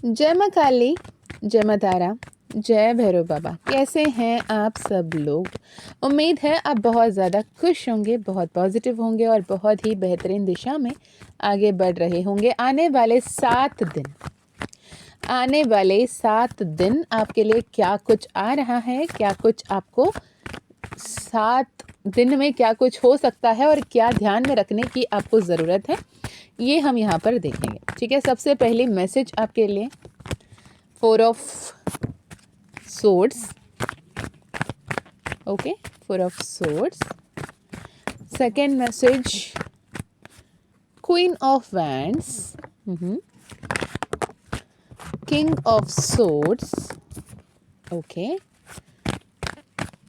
जय माँ काली, जय माँ तारा, जय भैरव बाबा। कैसे हैं आप सब लोग? उम्मीद है आप बहुत ज़्यादा खुश होंगे, बहुत पॉजिटिव होंगे और बहुत ही बेहतरीन दिशा में आगे बढ़ रहे होंगे। आने वाले 7 दिन आपके लिए क्या कुछ आ रहा है, क्या कुछ आपको 7 दिन में क्या कुछ हो सकता है और क्या ध्यान में रखने की आपको ज़रूरत है, ये हम यहाँ पर देखेंगे। ठीक है, सबसे पहली मैसेज आपके लिए 4 of Swords. Okay, 4 of Swords. Second message, Queen of Wands. King of Swords. Okay.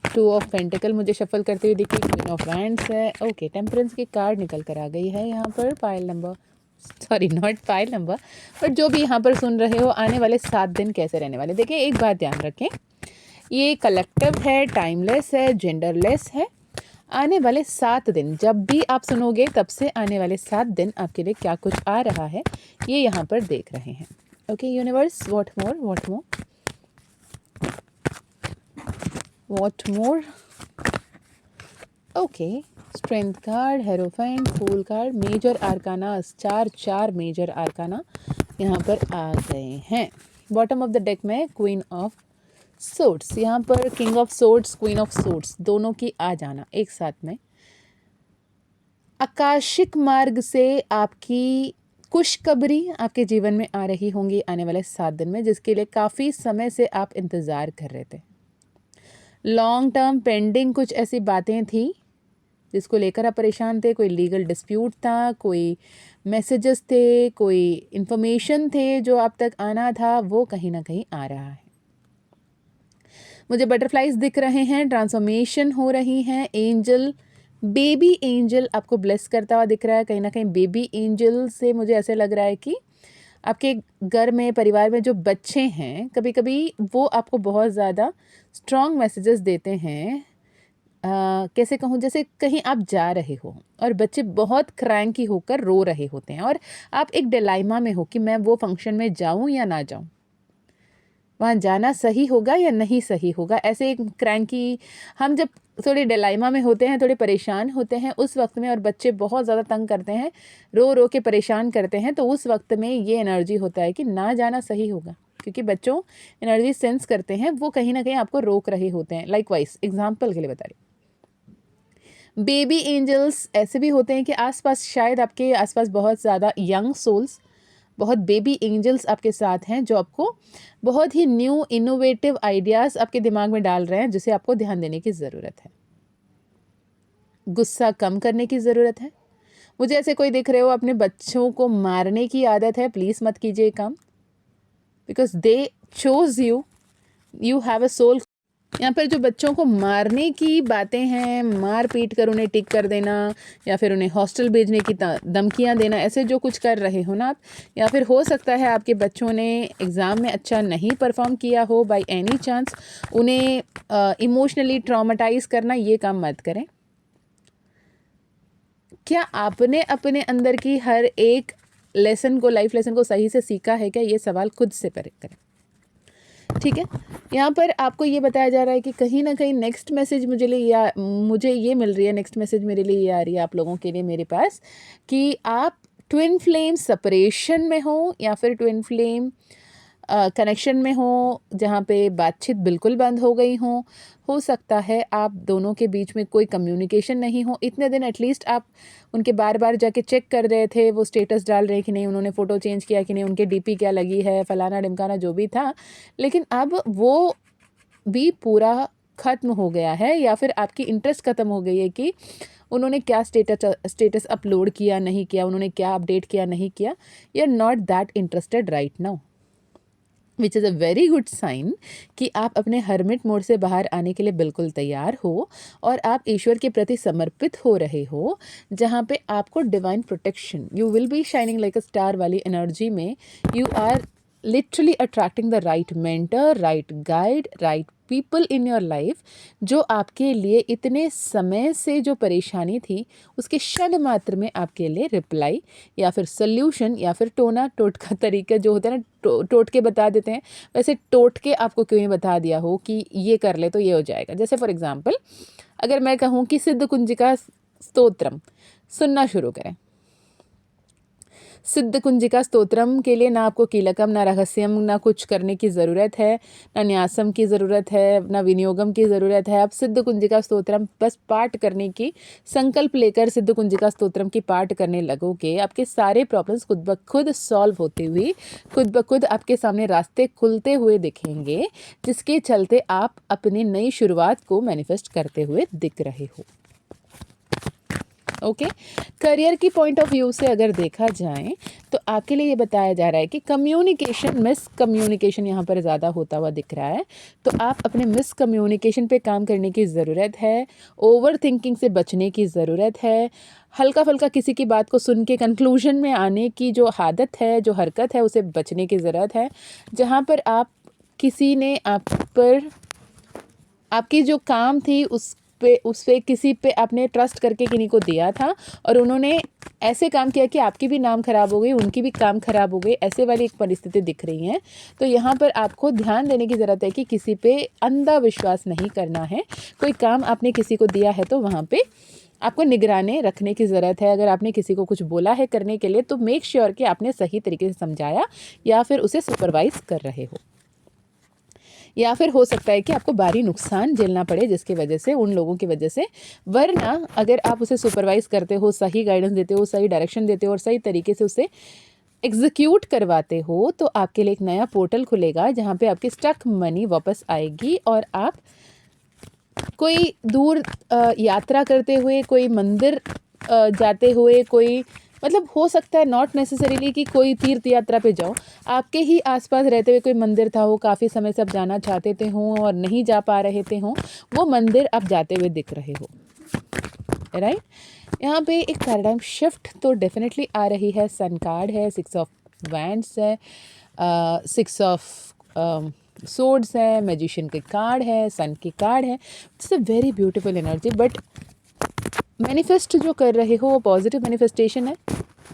2 of Pentacle मुझे शफल करते हुए दिखी, Queen of Wands है। ओके, टेम्परेंस की कार्ड निकल कर आ गई है यहाँ पर। Pile number, sorry not pile number, but जो भी यहाँ पर सुन रहे हो, आने वाले 7 दिन कैसे रहने वाले। देखिए, एक बात ध्यान रखें, ये कलेक्टिव है, टाइमलेस है, जेंडरलेस है। आने वाले 7 दिन जब भी आप सुनोगे, तब से आने वाले 7 दिन आपके लिए क्या कुछ आ रहा है, ये यहाँ पर देख रहे हैं। Okay universe, what more. Okay, strength card, hierophant, fool card, major arcana, चार मेजर आर्काना यहाँ पर आ गए हैं। बॉटम ऑफ द डेक में क्वीन ऑफ सोर्ट्स, यहाँ पर king of swords, queen of swords दोनों की आ जाना एक साथ में। आकाशिक मार्ग से आपकी खुशखबरी आपके जीवन में आ रही होंगी आने वाले 7 दिन में, जिसके लिए काफ़ी समय से आप इंतज़ार कर रहे थे। लॉन्ग टर्म पेंडिंग कुछ ऐसी बातें थी जिसको लेकर आप परेशान थे। कोई लीगल डिस्प्यूट था, कोई मैसेजेस थे, कोई इंफॉर्मेशन थे जो आप तक आना था, वो कहीं ना कहीं आ रहा है। मुझे बटरफ्लाइज दिख रहे हैं, ट्रांसफॉर्मेशन हो रही हैं। एंजल, बेबी एंजल आपको ब्लेस करता हुआ दिख रहा है। कहीं ना कहीं बेबी एंजल से मुझे ऐसे लग रहा है कि आपके घर में, परिवार में जो बच्चे हैं, कभी कभी वो आपको बहुत ज़्यादा स्ट्रॉन्ग मैसेजेस देते हैं। कैसे कहूँ, जैसे कहीं आप जा रहे हो और बच्चे बहुत क्रैंकी होकर रो रहे होते हैं और आप एक डिलाइमा में हो कि मैं वो फंक्शन में जाऊँ या ना जाऊँ, वहाँ जाना सही होगा या नहीं सही होगा। ऐसे एक क्रैंकी, हम जब थोड़े डिलाइमा में होते हैं, थोड़े परेशान होते हैं उस वक्त में, और बच्चे बहुत ज़्यादा तंग करते हैं, रो रो के परेशान करते हैं, तो उस वक्त में ये एनर्जी होता है कि ना जाना सही होगा, क्योंकि बच्चों एनर्जी सेंस करते हैं, वो कहीं ना कहीं आपको रोक रहे होते हैं। लाइकवाइज एग्जाम्पल के लिए बता रही, बेबी एंजल्स ऐसे भी होते हैं कि आसपास, शायद आपके आसपास बहुत ज़्यादा यंग सोल्स, बहुत बेबी एंजल्स आपके साथ हैं, जो आपको बहुत ही न्यू इनोवेटिव आइडियाज़ आपके दिमाग में डाल रहे हैं, जिसे आपको ध्यान देने की ज़रूरत है। गुस्सा कम करने की ज़रूरत है। मुझे ऐसे कोई दिख रहे हो, अपने बच्चों को मारने की आदत है, प्लीज़ मत कीजिए काम, because they chose you have a soul. यहाँ पर जो बच्चों को मारने की बातें हैं, मार पीट कर उन्हें टिक कर देना, या फिर उन्हें हॉस्टल भेजने की धमकियाँ देना, ऐसे जो कुछ कर रहे हो ना आप, या फिर हो सकता है आपके बच्चों ने एग्ज़ाम में अच्छा नहीं परफॉर्म किया हो बाय एनी चांस, उन्हें इमोशनली ट्रॉमेटाइज़ करना, ये काम मत करें। क्या आपने अपने अंदर की हर एक लेसन को, लाइफ लेसन को सही से सीखा है क्या, ये सवाल खुद से करें। ठीक है, यहाँ पर आपको ये बताया जा रहा है कि कहीं ना कहीं नेक्स्ट मैसेज मुझे ये मिल रही है, नेक्स्ट मैसेज मेरे लिए ये आ रही है आप लोगों के लिए मेरे पास, कि आप ट्विन फ्लेम सेपरेशन में हो या फिर ट्विन फ्लेम कनेक्शन में हो, जहाँ पे बातचीत बिल्कुल बंद हो गई हो सकता है आप दोनों के बीच में कोई कम्युनिकेशन नहीं हो। इतने दिन एटलीस्ट आप उनके बार बार जाके चेक कर रहे थे, वो स्टेटस डाल रहे कि नहीं, उन्होंने फ़ोटो चेंज किया कि नहीं, उनके डीपी क्या लगी है, फलाना ढिमकाना जो भी था, लेकिन अब वो भी पूरा ख़त्म हो गया है, या फिर आपकी इंटरेस्ट ख़त्म हो गई है कि उन्होंने क्या स्टेटस अपलोड किया, नहीं किया, उन्होंने क्या अपडेट किया, नहीं किया। You are not that interested right now, which is a very good sign कि आप अपने हर्मिट मोड से बाहर आने के लिए बिल्कुल तैयार हो और आप ईश्वर के प्रति समर्पित हो रहे हो, जहाँ पे आपको divine protection, you will be shining like a star वाली एनर्जी में, you are literally attracting the right mentor, right guide, right people in your life जो आपके लिए इतने समय से जो परेशानी थी उसके क्षण मात्र में आपके लिए रिप्लाई या फिर सल्यूशन या फिर टोना टोटका तरीका जो होता है ना, टोट के बता देते हैं, वैसे टोट के आपको क्यों नहीं बता दिया हो कि ये कर ले तो ये हो जाएगा। जैसे फॉर एग्जाम्पल अगर मैं कहूँ कि सिद्ध कुंजिका स्तोत्रम सुनना शुरू करें। सिद्ध कुंजिका स्तोत्रम के लिए ना आपको कीलकम ना रहस्यम ना कुछ करने की ज़रूरत है, ना न्यासम की ज़रूरत है, ना विनियोगम की ज़रूरत है। आप सिद्ध कुंजिका स्तोत्रम बस पाठ करने की संकल्प लेकर सिद्ध कुंजिका स्तोत्रम की पाठ करने लगोगे, आपके सारे प्रॉब्लम्स खुद ब खुद सॉल्व होते हुए खुद ब खुद आपके सामने रास्ते खुलते हुए दिखेंगे, जिसके चलते आप अपनी नई शुरुआत को मैनिफेस्ट करते हुए दिख रहे हो। ओके करियर की पॉइंट ऑफ व्यू से अगर देखा जाए तो आपके लिए ये बताया जा रहा है कि कम्युनिकेशन मिस कम्युनिकेशन यहाँ पर ज़्यादा होता हुआ दिख रहा है, तो आप अपने मिस कम्युनिकेशन पे काम करने की ज़रूरत है। ओवर थिंकिंग से बचने की ज़रूरत है। हल्का फुल्का किसी की बात को सुन के कंक्लूजन में आने की जो आदत है, जो हरकत है, उसे बचने की ज़रूरत है। जहाँ पर आप किसी ने आप पर आपकी जो काम थी उस पे किसी पे आपने ट्रस्ट करके किन्हीं को दिया था और उन्होंने ऐसे काम किया कि आपकी भी नाम खराब हो गई, उनकी भी काम खराब हो गई, ऐसे वाली एक परिस्थिति दिख रही है। तो यहाँ पर आपको ध्यान देने की ज़रूरत है कि किसी पे अंधा विश्वास नहीं करना है। कोई काम आपने किसी को दिया है तो वहाँ पे आपको निगरानी रखने की ज़रूरत है। अगर आपने किसी को कुछ बोला है करने के लिए तो मेक श्योर कि आपने सही तरीके से समझाया या फिर उसे सुपरवाइज़ कर रहे हो। या फिर हो सकता है कि आपको भारी नुकसान झेलना पड़े जिसकी वजह से, उन लोगों की वजह से। वरना अगर आप उसे सुपरवाइज़ करते हो, सही गाइडेंस देते हो, सही डायरेक्शन देते हो और सही तरीके से उसे एग्जीक्यूट करवाते हो तो आपके लिए एक नया पोर्टल खुलेगा जहाँ पे आपकी स्टक मनी वापस आएगी और आप कोई दूर यात्रा करते हुए, कोई मंदिर जाते हुए, कोई मतलब हो सकता है नॉट नेसेसरीली कि कोई तीर्थ यात्रा पे जाओ, आपके ही आसपास रहते हुए कोई मंदिर था, वो काफ़ी समय से आप जाना चाहते थे हों और नहीं जा पा रहे थे हों, वो मंदिर आप जाते हुए दिख रहे हो। राइट, यहाँ पे एक पैराडाइम शिफ्ट तो डेफिनेटली आ रही है। सन कार्ड है, 6 ऑफ वैंड्स है, 6 ऑफ सोर्ड्स है, मैजिशियन के कार्ड है, सन की कार्ड है। It's a very beautiful energy. But manifest जो कर रहे हो वो पॉजिटिव मैनिफेस्टेशन है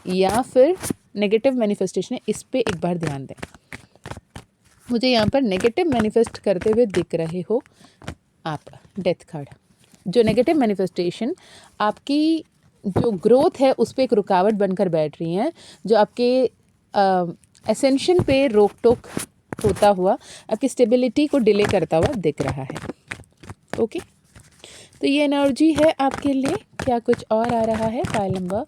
या फिर नेगेटिव मैनिफेस्टेशन है, इस पे एक बार ध्यान दें। मुझे यहाँ पर नेगेटिव मैनिफेस्ट करते हुए दिख रहे हो आप। डेथ कार्ड, जो नेगेटिव मैनिफेस्टेशन आपकी जो ग्रोथ है उस पर एक रुकावट बनकर बैठ रही हैं, जो आपके एसेंशन पे रोक टोक होता हुआ आपकी स्टेबिलिटी को डिले करता हुआ दिख रहा है। ओके, तो ये एनर्जी है आपके लिए। क्या कुछ और आ रहा है? पाइल नंबर,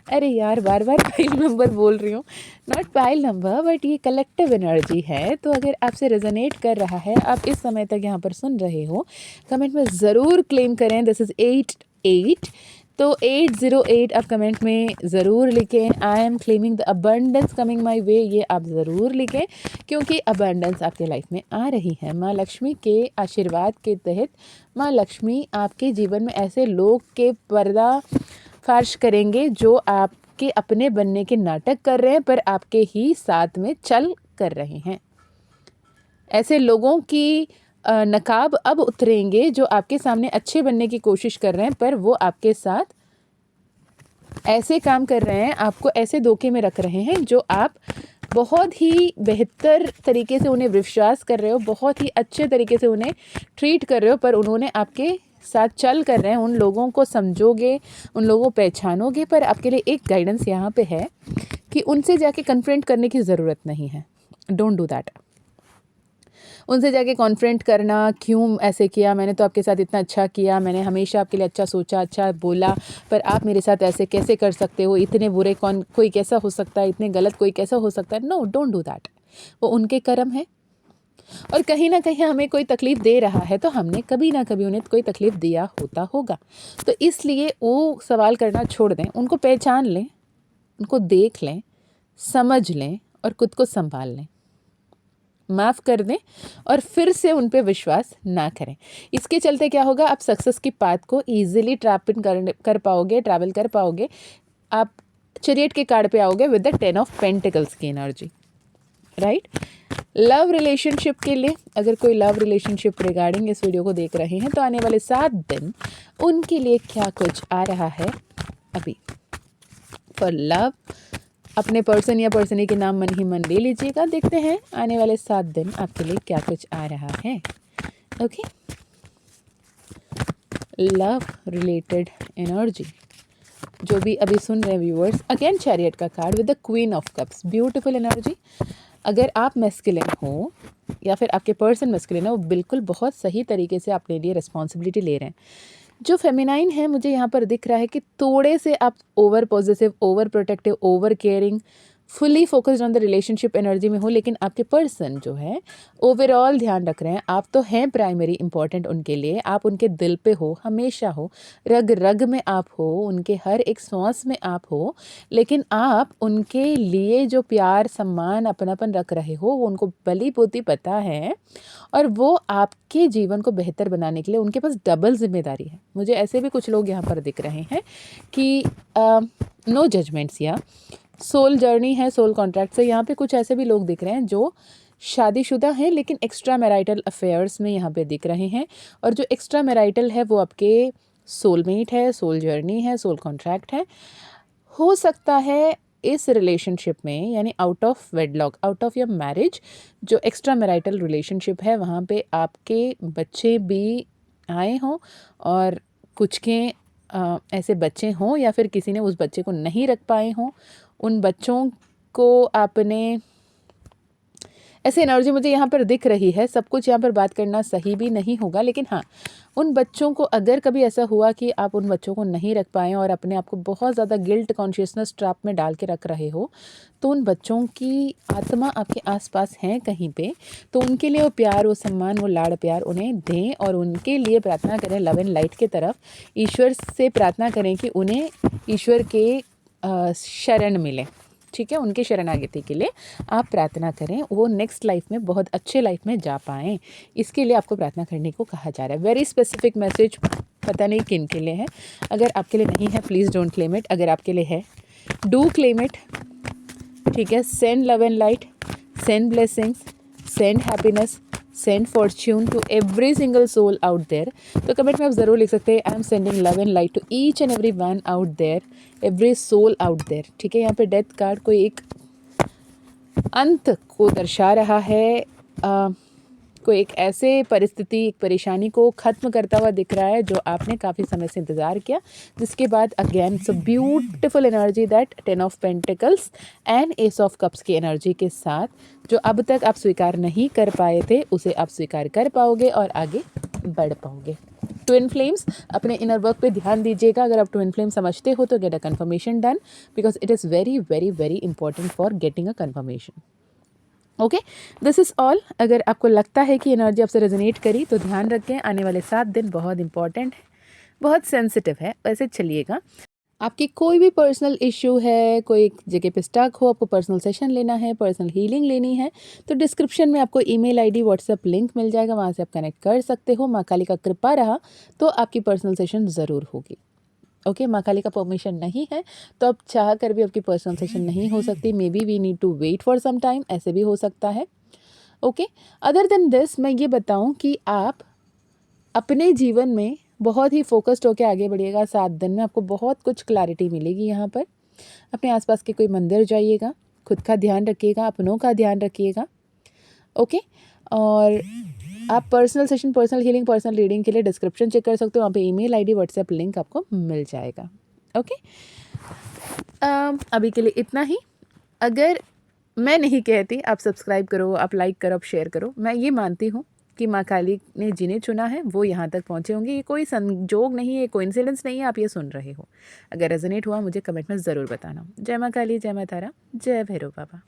अरे यार बार बार पाइल नंबर बोल रही हूँ, नॉट पाइल नंबर बट ये कलेक्टिव एनर्जी है। तो अगर आपसे रेजोनेट कर रहा है, आप इस समय तक यहाँ पर सुन रहे हो, कमेंट में ज़रूर क्लेम करें दिस इज़ 88। तो 808 आप कमेंट में ज़रूर लिखें। I am claiming the abundance coming my way, ये आप ज़रूर लिखें क्योंकि अबंडेंस आपके लाइफ में आ रही है। माँ लक्ष्मी के आशीर्वाद के तहत माँ लक्ष्मी आपके जीवन में ऐसे लोग के पर्दा फाश करेंगे जो आपके अपने बनने के नाटक कर रहे हैं पर आपके ही साथ में चल कर रहे हैं। ऐसे लोगों की नकाब अब उतरेंगे जो आपके सामने अच्छे बनने की कोशिश कर रहे हैं पर वो आपके साथ ऐसे काम कर रहे हैं, आपको ऐसे धोखे में रख रहे हैं जो आप बहुत ही बेहतर तरीके से उन्हें विश्वास कर रहे हो, बहुत ही अच्छे तरीके से उन्हें ट्रीट कर रहे हो, पर उन्होंने आपके साथ चल कर रहे हैं। उन लोगों को समझोगे, उन लोगों को पहचानोगे, पर आपके लिए एक गाइडेंस यहाँ पे है कि उनसे जाके कन्फ्रंट करने की ज़रूरत नहीं है। Don't do that. उनसे जाके कॉन्फ्रेंट करना, क्यों ऐसे किया, मैंने तो आपके साथ इतना अच्छा किया, मैंने हमेशा आपके लिए अच्छा सोचा, अच्छा बोला, पर आप मेरे साथ ऐसे कैसे कर सकते हो, इतने बुरे कोई कैसा हो सकता है, इतने गलत कोई कैसा हो सकता है। No, don't do that. वो उनके कर्म है और कहीं ना कहीं हमें कोई तकलीफ़ दे रहा है तो हमने कभी ना कभी उन्हें कोई तकलीफ़ दिया होता होगा। तो इसलिए वो सवाल करना छोड़ दें, उनको पहचान लें, उनको देख लें, समझ लें और खुद को संभाल लें, माफ़ कर दें और फिर से उन पे विश्वास ना करें। इसके चलते क्या होगा, आप सक्सेस की पाथ को ईजिली कर पाओगे, ट्रैवल कर पाओगे। आप चैरियट के कार्ड पे आओगे विद द 10 ऑफ पेंटिकल्स की एनर्जी। राइट, लव रिलेशनशिप के लिए, अगर कोई लव रिलेशनशिप रिगार्डिंग इस वीडियो को देख रहे हैं तो आने वाले 7 दिन उनके लिए क्या कुछ आ रहा है अभी फॉर लव। अपने पर्सन या पर्सनी के नाम मन ही मन ले लीजिएगा। देखते हैं आने वाले 7 दिन आपके लिए क्या कुछ आ रहा है। ओके, लव रिलेटेड एनर्जी जो भी अभी सुन रहे हैं व्यूअर्स, अगेन चैरियट का card with the queen of cups, beautiful energy. अगर आप मैस्कुलिन हो या फिर आपके पर्सन मैस्कुलिन है, वो बिल्कुल बहुत सही तरीके से अपने लिए रिस्पॉन्सिबिलिटी ले रहे हैं। जो फेमिनाइन है मुझे यहाँ पर दिख रहा है कि थोड़े से आप over positive, over protective, over caring, fully focused on the relationship energy में हो, लेकिन आपके पर्सन जो है ओवरऑल ध्यान रख रहे हैं। आप तो हैं प्राइमरी इंपॉर्टेंट उनके लिए, आप उनके दिल पे हो, हमेशा हो, रग रग में आप हो, उनके हर एक सांस में आप हो, लेकिन आप उनके लिए जो प्यार, सम्मान, अपनापन रख रहे हो वो उनको भली भांति पता है, और वो आपके जीवन को बेहतर बनाने के लिए उनके पास डबल जिम्मेदारी है। मुझे ऐसे भी कुछ लोग यहाँ पर दिख रहे हैं कि नो जजमेंट्स या सोल जर्नी है, सोल कॉन्ट्रैक्ट से यहाँ पे कुछ ऐसे भी लोग दिख रहे हैं जो शादीशुदा हैं लेकिन एक्स्ट्रा मैरिटल अफेयर्स में यहाँ पे दिख रहे हैं, और जो एक्स्ट्रा मैरिटल है वो आपके सोलमेट है, सोल जर्नी है, सोल कॉन्ट्रैक्ट है। हो सकता है इस रिलेशनशिप में, यानी out of wedlock, out of your marriage, जो एक्स्ट्रा मैरिटल रिलेशनशिप है वहाँ पे आपके बच्चे भी आए हों, और कुछ के ऐसे बच्चे हों या फिर किसी ने उस बच्चे को नहीं रख पाए हों। उन बच्चों को आपने, ऐसे एनर्जी मुझे यहाँ पर दिख रही है। सब कुछ यहाँ पर बात करना सही भी नहीं होगा, लेकिन हाँ, उन बच्चों को अगर कभी ऐसा हुआ कि आप उन बच्चों को नहीं रख पाए और अपने आप को बहुत ज़्यादा गिल्ट कॉन्शियसनेस ट्रैप में डाल के रख रहे हो, तो उन बच्चों की आत्मा आपके आसपास हैं कहीं पे, तो उनके लिए वो प्यार, वो सम्मान, वो लाड़ प्यार उन्हें दें, और उनके लिए प्रार्थना करें लव एंड लाइट की तरफ। ईश्वर से प्रार्थना करें कि उन्हें ईश्वर के शरण मिले, ठीक है, उनके शरणागति के लिए आप प्रार्थना करें, वो नेक्स्ट लाइफ में बहुत अच्छे लाइफ में जा पाएँ। इसके लिए आपको प्रार्थना करने को कहा जा रहा है। वेरी स्पेसिफिक मैसेज, पता नहीं किन के लिए है। अगर आपके लिए नहीं है प्लीज़ डोंट क्लेम इट, अगर आपके लिए है डू क्लेम इट, ठीक है। Send love and light, send blessings, send happiness, send fortune to every single soul out there. तो कमेंट में आप ज़रूर लिख सकते हैं I am sending love and light to each and every one out there, every soul out there, ठीक है। यहाँ पे डेथ कार्ड कोई एक अंत को दर्शा रहा है, कोई एक ऐसे परिस्थिति, एक परेशानी को ख़त्म करता हुआ दिख रहा है जो आपने काफ़ी समय से इंतज़ार किया, जिसके बाद again so beautiful energy that 10 of pentacles and S of cups की एनर्जी के साथ जो अब तक आप स्वीकार नहीं कर पाए थे उसे आप स्वीकार कर पाओगे और आगे बढ़ पाओगे। ट्विन फ्लेम्स, अपने इनर वर्क पे ध्यान दीजिएगा। अगर आप ट्विन फ्लेम समझते हो तो get a conformation done, because it is very very very important for getting a conformation. Okay, this is all. अगर आपको लगता है कि एनर्जी आपसे रेजोनेट करी तो ध्यान रखें, आने वाले 7 दिन बहुत इंपॉर्टेंट है, बहुत सेंसिटिव है, वैसे चलिएगा। आपकी कोई भी पर्सनल इश्यू है, कोई एक जगह पे स्टक हो, आपको पर्सनल सेशन लेना है, पर्सनल हीलिंग लेनी है, तो डिस्क्रिप्शन में आपको ईमेल आईडी, व्हाट्सएप लिंक मिल जाएगा, वहाँ से आप कनेक्ट कर सकते हो। माँ काली का कृपा रहा तो आपकी पर्सनल सेशन ज़रूर होगी। ओके, माँ काली का परमिशन नहीं है तो अब चाह कर भी आपकी पर्सनल सेशन नहीं हो सकती। Maybe we need to wait for some time, ऐसे भी हो सकता है। ओके, अदर देन दिस मैं ये बताऊँ कि आप अपने जीवन में बहुत ही फोकस्ड होकर आगे बढ़िएगा। 7 दिन में आपको बहुत कुछ क्लैरिटी मिलेगी। यहाँ पर अपने आसपास के कोई मंदिर जाइएगा, खुद का ध्यान रखिएगा, अपनों का ध्यान रखिएगा। ओके, और आप personal session, personal healing, personal reading के लिए डिस्क्रिप्शन चेक कर सकते हो, वहाँ पे ईमेल आईडी, व्हाट्सएप लिंक आपको मिल जाएगा। ओके, अभी के लिए इतना ही। अगर मैं नहीं कहती आप सब्सक्राइब करो, आप लाइक करो, आप शेयर करो, मैं ये मानती हूँ कि माँ काली ने जिन्हें चुना है वो यहाँ तक पहुँचे होंगे। ये कोई संजोग नहीं है, कोइंसिडेंस नहीं है, आप ये सुन रहे हो। अगर रेजोनेट हुआ मुझे कमेंट में ज़रूर बताना। जय माँ काली, जय माँ तारा, जय भैरव बाबा।